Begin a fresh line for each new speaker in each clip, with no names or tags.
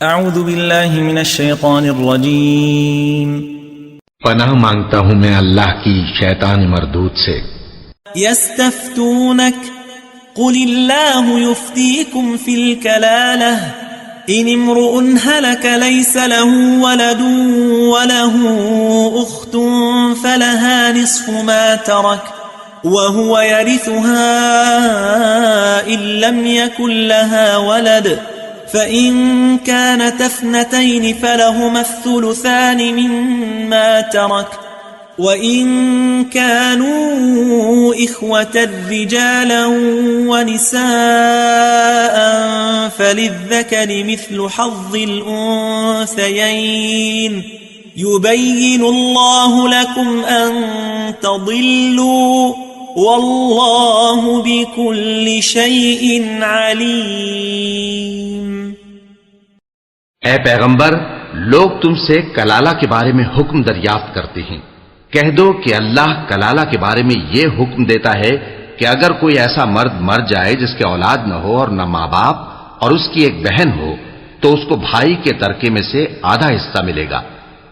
اعوذ باللہ من الشیطان الرجیم
پناہ مانگتا ہوں میں اللہ کی شیطان مردود سے۔
یستفتونک قل اللہ یفتیکم فی الکلالہ ان امرؤ هلك ليس له ولد وله اخت فلها نصف ما ترك وهو يرثها ان لم يكن لها ولد فإن كانت اثنتين فلهما الثلثان مما ترك وإن كانوا إخوة رجالا ونساء فللذكر مثل حظ الأنثيين يبين الله لكم أن تضلوا والله بكل شيء عليم۔
اے پیغمبر، لوگ تم سے کلالہ کے بارے میں حکم دریافت کرتے ہیں، کہہ دو کہ اللہ کلالہ کے بارے میں یہ حکم دیتا ہے کہ اگر کوئی ایسا مرد مر جائے جس کے اولاد نہ ہو اور نہ ماں باپ اور اس کی ایک بہن ہو تو اس کو بھائی کے ترکے میں سے آدھا حصہ ملے گا،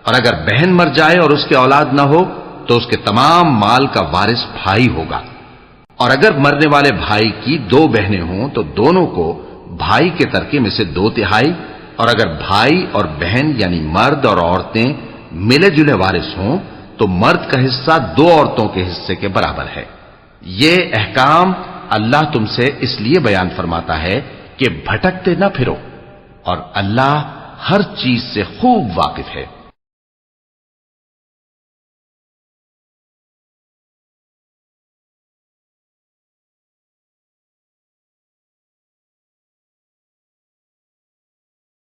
اور اگر بہن مر جائے اور اس کے اولاد نہ ہو تو اس کے تمام مال کا وارث بھائی ہوگا، اور اگر مرنے والے بھائی کی دو بہنیں ہوں تو دونوں کو بھائی کے ترکے میں سے 2/3، اور اگر بھائی اور بہن یعنی مرد اور عورتیں ملے جلے وارث ہوں تو مرد کا حصہ 2 عورتوں کے حصے کے برابر ہے۔ یہ احکام اللہ تم سے اس لیے بیان فرماتا ہے کہ بھٹکتے نہ پھرو، اور اللہ ہر چیز سے خوب واقف ہے۔